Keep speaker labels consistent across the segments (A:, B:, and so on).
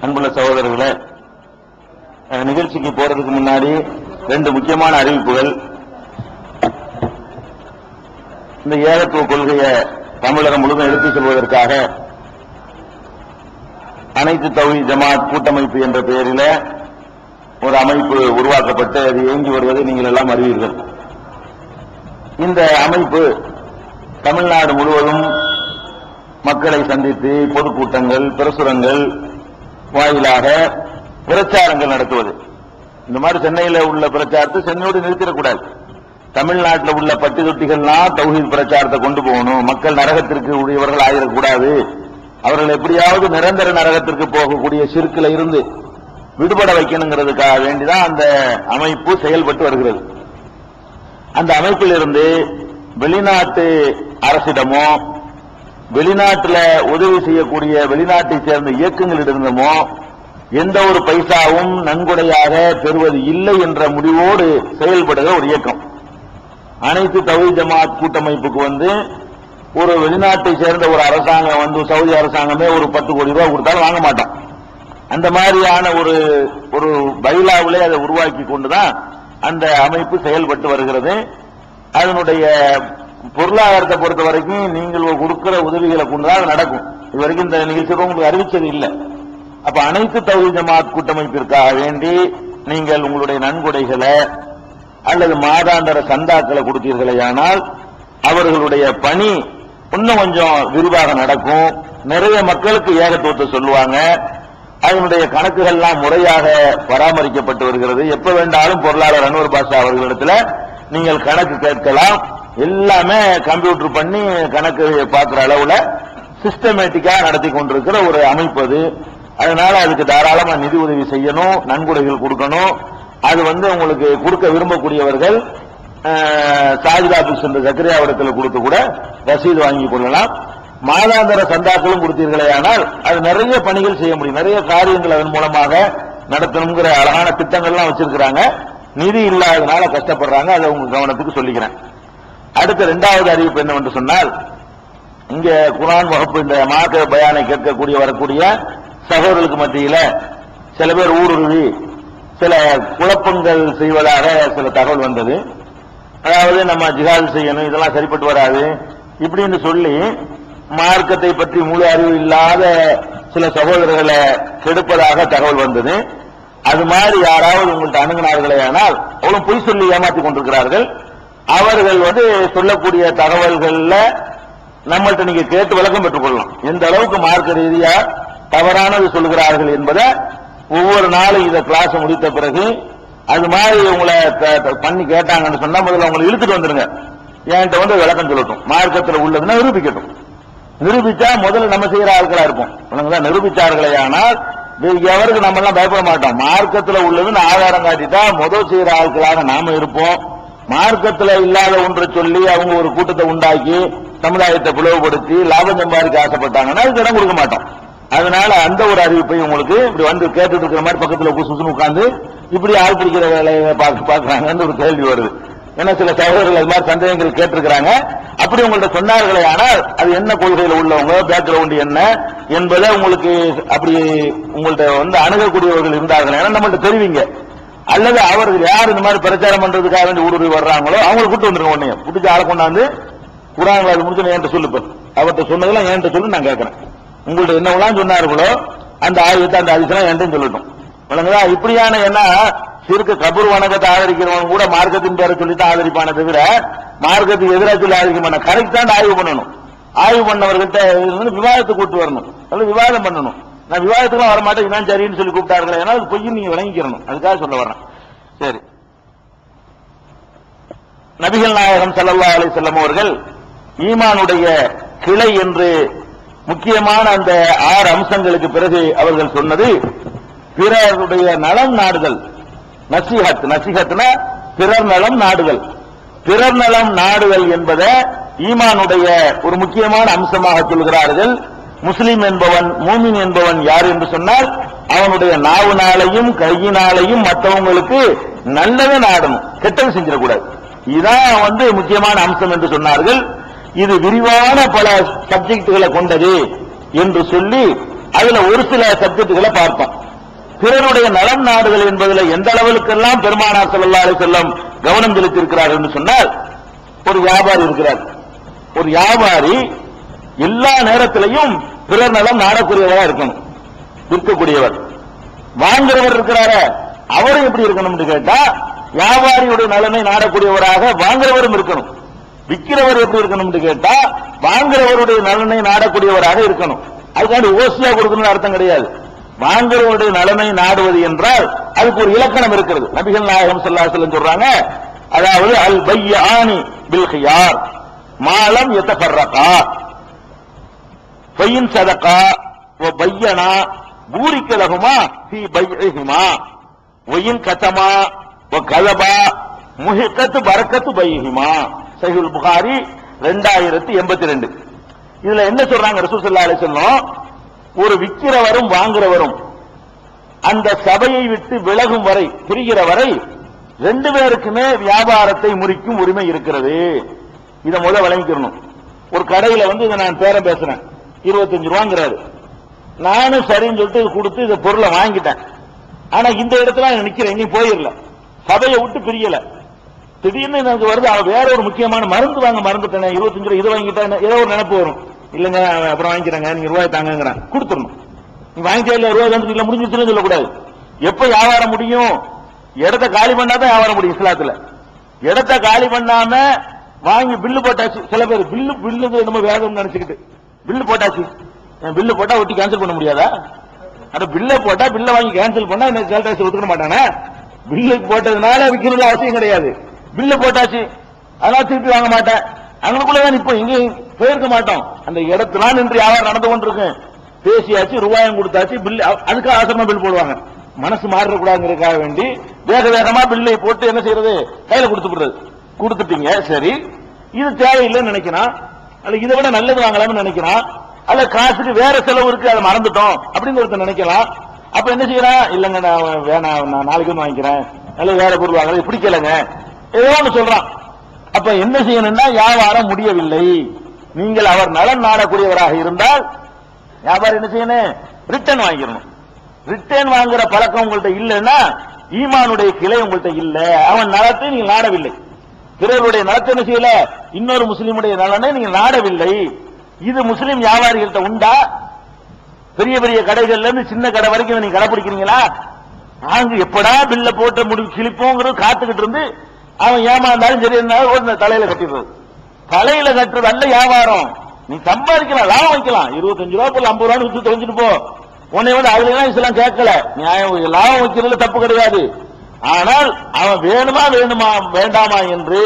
A: அன்புள்ள சகோதரர்களே, நிகழ்ச்சிக்கு போறதுக்கு முன்னாடி ரெண்டு முக்கியமான அறிவிப்புகள். இந்த ஏகத்துவ கொள்கையை தமிழகம் முழுவதும் எடுத்துச் செல்வதற்காக அனைத்து தௌஹீத் ஜமாத் கூட்டமைப்பு என்ற பெயரில் ஒரு அமைப்பு உருவாக்கப்பட்டு அது இயங்கி வருவதை நீங்கள் எல்லாம் அறிவீர்கள். இந்த அமைப்பு தமிழ்நாடு முழுவதும் மக்களை சந்தித்து பொதுக்கூட்டங்கள், பிரசுரங்கள் வாயிலாக பிரச்சாரங்கள் நடத்துவது. இந்த மாதிரி சென்னையில் உள்ள பிரச்சாரத்தை சென்னையோடு நிறுத்திடக்கூடாது. தமிழ்நாட்டில் உள்ள பட்டி தொட்டிகள்லாம் தௌஹீத் பிரச்சாரத்தை கொண்டு போகணும். மக்கள் நரகத்திற்கு உரியவர்கள் ஆகிடக்கூடாது. அவர்கள் எப்படியாவது நிரந்தர நரகத்திற்கு போகக்கூடிய சிறுக்கில இருந்து விடுபட வைக்கணுங்கிறதுக்காக வேண்டிதான் அந்த அமைப்பு செயல்பட்டு வருகிறது. அந்த அமைப்பில் இருந்து வெளிநாட்டு அரசிடமோ வெளிநாட்டில் உதவி செய்யக்கூடிய வெளிநாட்டை சேர்ந்த இயக்கங்களிடமோ எந்த ஒரு பைசாவும் நன்கொடையாக பெறுவது இல்லை என்ற முடிவோடு செயல்படுகிற ஒரு இயக்கம். அனைத்து தௌஹீத் ஜமாத் கூட்டமைப்புக்கு ஒரு வெளிநாட்டை சேர்ந்த ஒரு அரசாங்கம் சவுதி அரசாங்கமே ஒரு 10 கோடி ரூபாய் கொடுத்தாலும் வாங்க மாட்டோம். அந்த மாதிரியான ஒரு பைலாவிலே அதை உருவாக்கி கொண்டுதான் அந்த அமைப்பு செயல்பட்டு வருகிறது. அதனுடைய பொருளாதாரத்தை பொறுத்த வரைக்கும் நீங்கள் கொடுக்கிற உதவிகளை கொண்டுதான் நடக்கும். இதுவரைக்கும் இந்த நிகழ்ச்சியை உங்களுக்கு அறிவிச்சது இல்லை. அப்ப அனைத்து தௌஹீத் ஜமாத் கூட்டமைப்பிற்காக வேண்டி நீங்கள் உங்களுடைய நன்கொடைகளை அல்லது மாதாந்திர சந்தாக்களை கொடுத்தீர்களேயானால் அவர்களுடைய பணி இன்னும் கொஞ்சம் விரிவாக நடக்கும். நிறைய மக்களுக்கு ஏகத்துவத்தை சொல்லுவாங்க. அதனுடைய கணக்குகள்லாம் முறையாக பராமரிக்கப்பட்டு வருகிறது. எப்ப வேண்டாலும் பொருளாளர் அன்வர் பாஷா அவர்களிடத்தில் நீங்கள் கணக்கு கேட்கலாம். எல்லாமே கம்ப்யூட்டர் பண்ணி கணக்கு பார்க்கிற அளவுல சிஸ்டமேட்டிக்கா நடத்தி கொண்டிருக்கிற ஒரு அமைப்பு அது. அதனால அதுக்கு தாராளமா நிதி உதவி செய்யணும், நன்கொடைகள் கொடுக்கணும். அது உங்களுக்கு கொடுக்க விரும்பக்கூடியவர்கள் சாஜித் ஆபீஸ் என்ற சக்கரையாவிடத்தில் கொடுத்து கூட ரசீது வாங்கி கொள்ளலாம். மாதாந்திர சந்தாக்களும் கொடுத்தீர்களே ஆனால் அது நிறைய பணிகள் செய்ய முடியும். நிறைய காரியங்கள் அதன் மூலமாக நடத்தணுங்கிற அழகான திட்டங்கள்லாம் வச்சிருக்கிறாங்க. நிதி இல்லாததுனால கஷ்டப்படுறாங்க. அதை உங்க கவனத்துக்கு சொல்லிக்கிறேன். அடுத்த இரண்டாவது அறிவிப்பு என்னவென்று சொன்னால், இங்க குர்ஆன் வகுப்பு இந்த மார்க்க பயானை கேட்கக்கூடிய வரக்கூடிய சகோதரர்களுக்கு மத்தியில சில பேர் ஊடுருவி சில குழப்பங்கள் செய்வதாக சில தகவல் வந்தது. அதாவது நம்ம ஜிஹாது செய்யணும், இதெல்லாம் சரிப்பட்டு வராது இப்படின்னு சொல்லி மார்க்கத்தை பற்றி முழு அறிவு இல்லாத சில சகோதரர்களை கெடுப்பதாக தகவல் வந்தது. அது மாதிரி யாராவது உங்கள்கிட்ட அணுகினார்களே ஆனால் அவளும் பொய் சொல்லி ஏமாற்றி கொண்டிருக்கிறார்கள். அவர்கள் சொல்லக்கூடிய தகவல்கள்ல நம்மள்கிட்ட நீங்க கேட்டு விளக்கம் பெற்றுக் கொள்ளலாம். எந்த அளவுக்கு மார்க்க ரீதியா தவறானது சொல்கிறார்கள் என்பதை ஒவ்வொரு நாளும் இதை கிளாஸ் முடித்த பிறகு அது மாதிரி உங்களை பண்ணி கேட்டாங்கன்னு சொன்னா முதல்ல உங்களை இழுத்துட்டு வந்துருங்க. என்கிட்ட விளக்கம் சொல்லட்டும், மார்க்கத்தில் உள்ளதுன்னா நிரூபிக்கட்டும். நிரூபிச்சா முதல்ல நம்ம செய்யற ஆட்களா இருப்போம். நிரூபிச்சார்களே ஆனால் எவருக்கு நம்ம எல்லாம் பயப்பட மாட்டோம். மார்க்கத்தில் உள்ளதுன்னு ஆதாரம் காட்டிட்டா முதல் செய்யற ஆட்களாக நாம இருப்போம். மார்க்கத்தில் இல்லாத ஒன்றை சொல்லி அவங்க ஒரு கூட்டத்தை உண்டாக்கி சமுதாயத்தை பிளவுபடுத்தி லாபம் சம்பாதிக்க ஆசைப்பட்டாங்கன்னா அதுக்கு இடம் கொடுக்க மாட்டோம். அதனால அந்த ஒரு அறிவிப்பை உங்களுக்கு இப்படி கேட்டுட்டு இருக்கிற மாதிரி பக்கத்தில் சுசுன்னு உட்கார்ந்து இப்படி ஆள் பிடிக்கிற வேலையை பாக்குறாங்கன்னு ஒரு கேள்வி வருது. ஏன்னா சில சகோதரர்கள் அது மாதிரி சந்தேகங்கள் கேட்டிருக்கிறாங்க. அப்படி உங்கள்ட்ட சொன்னார்களே ஆனால் அது என்ன கொள்கையில் உள்ளவங்க, பேக்ரவுண்ட் என்ன என்பதை உங்களுக்கு அப்படி உங்கள்ட்ட அணுகக்கூடியவர்கள் இருந்தார்கள் ஏன்னா நம்மள்ட்ட தெரிவிங்க. அல்லது அவர்கள் யார் இந்த மாதிரி பிரச்சாரம் பண்றதுக்காக வேண்டி ஊடுருவி வர்றாங்களோ அவங்களை கூட்டு வந்துருங்க. உடனே புடிச்சு ஆளை கொண்டாந்து குர்ஆன் அது முடிச்சு என்கிட்ட சொல்லுப்ப அவர்கிட்ட சொன்னதெல்லாம் என்கிட்ட சொல்லு நான் கேட்கிறேன். உங்கள்ட்ட என்னவெல்லாம் சொன்னார்களோ அந்த ஆயுதத்தை அந்த அதிசயம் என்கிட்ட சொல்லட்டும். வழங்குதா? இப்படியான என்ன சிறுக்கு கபூர் வணக்கத்தை ஆதரிக்கிறவங்க கூட மார்க்கத்தின் பேரை சொல்லித்தான் ஆதரிப்பான தவிர மார்க்கத்துக்கு எதிராக சொல்லி ஆதரிக்க மாட்டேன். கரெக்டான ஆய்வு பண்ணணும். ஆய்வு பண்ணவர்கிட்ட விவாதத்தை கூட்டு வரணும். அல்லது விவாதம் பண்ணணும். நான் விவாதத்துக்கு வர மாட்டேன், இதான் சரின்னு சொல்லி கூப்பிட்டார்கள். ஏன்னா அது பொய்யும் நீங்க விளங்கிக்கிறணும். அதுக்காக சொல்ல வர்றேன். சரி, நபிகள் நாயகம் ஸல்லல்லாஹு அலைஹி வஸல்லம் அவர்கள் ஈமானுடைய கிளை என்று முக்கியமான அந்த 6 அம்சங்களுக்கு பிறகு அவர்கள் சொன்னது பிறருடைய நலம் நாடுதல். நசிஹத்னா பிறர் நலம் நாடுதல். பிறர் நலம் நாடுதல் என்பதை ஈமானுடைய ஒரு முக்கியமான அம்சமாக சொல்கிறார்கள். முஸ்லிம் என்பவன், மூமின் என்பவன் யார் என்று சொன்னால் அவனுடைய நாவினாலையும் கையினாலையும் மற்றவங்களுக்கு நல்லதை நாடணும், கெட்டது செஞ்சிடக்கூடாது. இதான் முக்கியமான அம்சம் என்று சொன்னார்கள். இது விரிவான பல சப்ஜெக்டுகளை கொண்டது என்று சொல்லி அதுல ஒரு சில சப்ஜெக்டுகளை பார்த்தோம். பிறருடைய நலம் நாடுகள் என்பதில் எந்த அளவுக்கெல்லாம் பெருமானார் ஸல்லல்லாஹு அலைஹி வஸல்லம் கவனம் செலுத்தியிருக்கிறார் என்று சொன்னால், ஒரு வியாபாரி இருக்கிறார். ஒரு வியாபாரி எல்லா நேரத்திலையும் பிறர் நலம் நாடக்கூடியவராக இருக்கணும், விற்கக்கூடியவர். வாங்குறவர் இருக்கிறார, அவரும் எப்படி இருக்கணும் கேட்டா, வியாபாரியுடைய நலனை நாடக்கூடியவராக வாங்குறவரும் இருக்கணும். விற்கிறவர் எப்படி இருக்கணும் கேட்டா, வாங்குறவருடைய நலனை நாடக்கூடியவராக இருக்கணும். அதுக்காண்டி ஓசியா கொடுக்கணும்னு அர்த்தம் கிடையாது. வாங்குறவருடைய நலனை நாடுவது என்றால் அதுக்கு ஒரு இலக்கணம் இருக்கிறது. நபிகள் நாயகம் ஸல்லல்லாஹு அலைஹி வஸல்லம் சொல்றாங்க, அதாவது அல் பையானி பில் கியார் மாலம் யதஃபர்ரகா ஃபைன் சதகா வ பையனா பூரிக லஹுமா ஃபீ பைஇஹிமா வயின் கதமா வ கலபா முஹிகத் பரக்கத்து பைஇஹிமா. சஹீஹுல் புகாரி 2082. இதுல என்ன சொல்றாங்க ரசூல் ஸல்லல்லாஹு அலைஹி வஸல்லம், ஒரு விற்கிறவரும் வாங்குறவரும் அந்த சபையை விட்டு விலகும் வரை, பிரிகிற வரை ரெண்டு பேருக்குமே வியாபாரத்தை முறிக்கும் உரிமை இருக்கிறது. இதை முதல்ல வழங்கிக்கணும். ஒரு கடையில இதை நான் பேரம் பேசுறேன், 25 ரூபாங்கிறாரு. நானும் சரின்னு சொல்லிட்டு கொடுத்து இந்த பொருளை வாங்கிட்டேன். ஆனா இந்த இடத்துல நிக்கிறேன், நீ போயிடல, சபையை விட்டு பிரியல. திடீர்னு எனக்கு வருது, வேற ஒரு முக்கியமான மருந்து வாங்க மறந்துட்டேன், 25 ரூபாய் இதை வாங்கிட்டேன், ஏதோ ஒரு நினைப்பு வரும். இல்லங்க அப்புறம் வாங்கிக்கிறாங்க, நீங்க ரூபாய் தாங்கிறான், கொடுத்துடணும். நீ வாங்கிட்டே இல்ல, ரூபாய் வந்து இல்ல, முடிஞ்சிச்சுன்னு சொல்லக்கூடாது. எப்ப வியாபாரம் முடியும்? இடத்த காலி பண்ணாதான் வியாபாரம் முடியும் இஸ்லாத்துல. இடத்த காலி பண்ணாம வாங்கி பில்லு போட்டாச்சு. சில பேர் பில்லு நம்ம வேகம் நினைச்சுக்கிட்டு பில்லு போட்டாச்சு, பில்லு போட்டா ஒட்டி கேன்சல் பண்ண முடியாதா? அட பில்ல போட்டா பில்ல வாங்கி கேன்சல் பண்ணா என்ன சேல் டாக்ஸ் ஒத்துக்க மாட்டானே? பில்லு போட்டதுனால விற்கணும்னு அவசியம் கிடையாது. பில்லு போட்டாச்சு, அதனால திருப்பி வாங்க மாட்டேன். அங்களுக்குள்ளதான் இப்ப எங்கேயும் போயிருக்க மாட்டோம். அந்த இடத்துல நின்று வியாபாரம் நடந்து கொண்டிருக்கு. பேசியாச்சு, ரூபாயும் கொடுத்தாச்சு, பில்லு அதுக்காக அவசரமா பில் போடுவாங்க. மனசு மாறக்கூடாதுங்கிறதுக்காக வேண்டி வேக வேகமா பில்லை போட்டு என்ன செய்யறது, கையில கொடுத்துடுறது. கொடுத்துட்டீங்க, சரி, இது தேவையில்லைன்னு நினைக்கிறான், அல்ல இதை விட நல்லது வாங்கலாம்னு நினைக்கிறான், அல்ல காசுக்கு வேற செலவு இருக்கு அதை மறந்துட்டோம் அப்படின்னு ஒருத்தர் நினைக்கலாம். அப்ப என்ன செய்யறான், இல்லங்க நான் வேணாம், நான் நாளைக்கு வந்து வாங்கிக்கிறேன், அல்ல வேற பொருள் வாங்கல, பிடிக்கலங்க, ஏதோ ஒன்று சொல்றான். அப்ப என்ன செய்யணும்னா, வியாபாரம் முடியவில்லை, நீங்கள் அவர் நலன் நாடக்கூடியவராக இருந்தால் வியாபாரம் என்ன செய்யணும், ரிட்டர்ன் வாங்கிக்கணும். ரிட்டர்ன் வாங்குற பழக்கம் உங்கள்கிட்ட இல்லைன்னா ஈமானுடைய கிளை உங்கள்கிட்ட இல்ல. அவன் நலத்தை நீங்க நாடவில்லை, பிறருடைய நலத்தை என்ன செய்யல, இன்னொரு முஸ்லீமுடைய நலனை நீங்க நாடவில்லை. இது முஸ்லீம் வியாபாரிகள்கிட்ட உண்டா? பெரிய பெரிய கடைகள்ல இருந்து சின்ன கடை வரைக்கும் நீங்க கடைபிடிக்கிறீங்களா? நாங்க எப்படா பில்ல போட்ட முடிவு கிழிப்போங்கிறது காத்துக்கிட்டு இருந்து அவன் ஏமாந்தாலும் சரி இருந்தாலும் தலையில கட்டிடுறது. தலையில கட்டுறது அல்ல வியாபாரம். நீ சம்பாதிக்கலாம், லாபம் வைக்கலாம், 25 ரூபா போல 50 ரூபான்னு வித்து தொலைஞ்சிட்டு போ. உன்னை அதுலாம் இதெல்லாம் கேட்கல, நியாயம் லாபம் வைக்கிறதுல தப்பு கிடையாது. ஆனால் அவன் வேணுமா வேண்டாமா என்று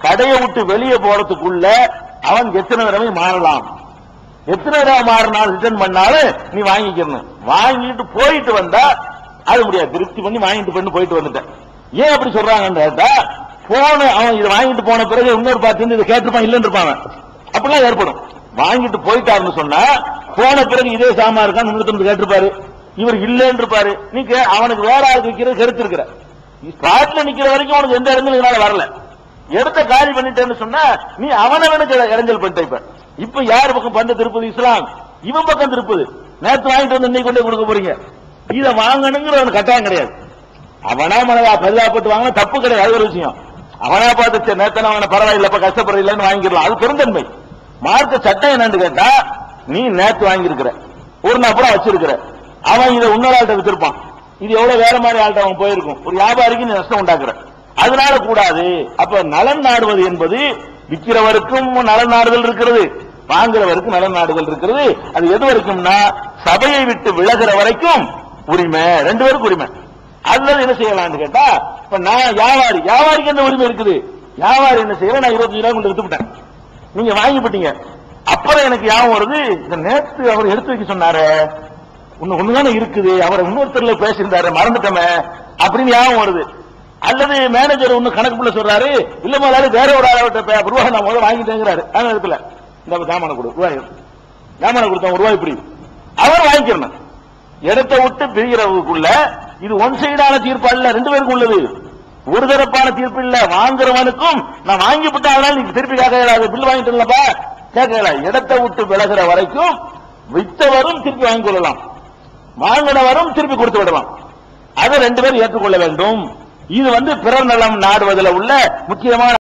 A: கடையை விட்டு வெளியே போறதுக்குள்ள அவன் எத்தனை தடவை மாறலாம், எத்தனை தடவை மாறினாலும் ரிட்டர்ன் பண்ணாலும் நீ வாங்கிக்கணும். வாங்கிட்டு போயிட்டு வந்தா அது முடியாது, திருப்தி பண்ணி வாங்கிட்டு போயிட்டு வந்துட்டேன். ஏன் அப்படி சொல்றாங்கன்னு கேட்டா, போன அவன் இதை வாங்கிட்டு போன பிறகு இன்னொரு பார்த்து இதை கேட்டிருப்பான், இல்லைன்னு இருப்பாங்க, அப்படிலாம் ஏற்படும். வாங்கிட்டு போயிட்டாருன்னு சொன்னா போன பிறகு இதே சாமா இருக்கான்னு இன்னொருத்தர் கேட்டிருப்பாரு, இவர் இல்லைன்னு இருப்பாரு. நீ அவனுக்கு வேற ஆளுக்கு வைக்கிறது கருத்து இருக்கிற, நீ ஸ்பாட்ல நிக்கிற வரைக்கும் உனக்கு எந்த இடங்களும் இதனால வரல, எடுத்த காலி பண்ணிட்டேன்னு சொன்னா நீ அவனவனுக்கு இறஞ்சல் பண்ணிட்ட. இப்ப யார் பக்கம் பந்து திருப்பது, இஸ்லாம் இவன் பக்கம் திருப்பது. நேற்று வாங்கிட்டு வந்து இன்னைக்கு கொண்டே கொடுக்க போறீங்க, இதை வாங்கணுங்கிற அவனுக்கு கட்டாயம் கிடையாது. அவனா மனதா பரிதாபப்பட்டு வாங்கினா தப்பு கிடையாது, அது ஒரு விஷயம். அவனா பார்த்து நேத்தன அவனை பரவாயில்லப்ப கஷ்டப்படுறதில்லைன்னு வாங்கிடலாம், அது பெருந்தன்மை. மார்க்க சட்டம் என்னன்னு கேட்டா, நீ நேற்று வாங்கியிருக்கிற, ஒரு நாள் பூரா வச்சிருக்கிற, அவன் இதை இன்னொரு ஆள்கிட்ட வித்திருப்பான், இது எவ்வளவு வேற மாதிரி ஆள்கிட்ட அவன் போயிருக்கும், ஒரு வியாபாரிக்கு நீ நஷ்டம் உண்டாக்குற, அதனால கூடாது. அப்ப நலன் நாடுவது என்பது விற்கிறவருக்கும் நலன் நாடுதல் இருக்கிறது, வாங்குறவருக்கும் நலன் நாடுதல் இருக்கிறது. அது எது வரைக்கும்னா சபையை விட்டு விலகிற வரைக்கும் உரிமை, ரெண்டு பேருக்கு உரிமை. அதுல என்ன செய்யலாம்னு கேட்டா, இப்ப நான் வியாபாரிக்கு என்ன உரிமை இருக்குது, வியாபாரி என்ன செய்யற, நான் 25 ரூபாய் கொண்டு வித்துட்டேன், நீங்க வாங்கிவிட்டீங்க. அப்புறம் எனக்கு ஞாபகம் வருது, இந்த நேற்று அவர் எடுத்து வைக்க சொன்னாரு, ஒண்ணுதானே இருக்குது, அவர் இன்னொருத்தர்ல பேசியிருந்தாரு மறந்துட்டமே அப்படின்னு ஞாபகம் வருது. அல்லது மேனேஜர் ஒண்ணு கணக்குள்ள சொல்றாரு, இல்ல முதலாளி வேற ஒரு ஆளோட ரூபாய் நான் முதல்ல வாங்கிட்டேங்கிறாரு, அந்த இடத்துல இந்த ஜாமான கொடு ரூபாய், ஜாமான கொடுத்தா ஒரு ரூபாய் இப்படி அவர் வாங்கிக்கிறணும். இடத்தை விட்டு பிரிகிறவுக்குள்ள இது ஒன் சைடான தீர்ப்பு அல்ல, ரெண்டு பேருக்கும் உள்ளது, ஒரு தரப்பான தீர்ப்பு இல்ல. வாங்குறவனுக்கும் நான் வாங்கிவிட்டேன், அதனால நீ திருப்பி கேட்க இயலாது, பில் வாங்கிட்டு இல்லப்பா கேட்க இயலாது. இடத்தை விட்டு விலகிற வரைக்கும் வித்தவரும் திருப்பி வாங்கிக் கொள்ளலாம், வாங்கினவரும் திருப்பி கொடுத்து விடலாம். அதை 2 பேரும் ஏற்றுக்கொள்ள வேண்டும். இது பிறர் நலம் நாடுவதில் உள்ள முக்கியமான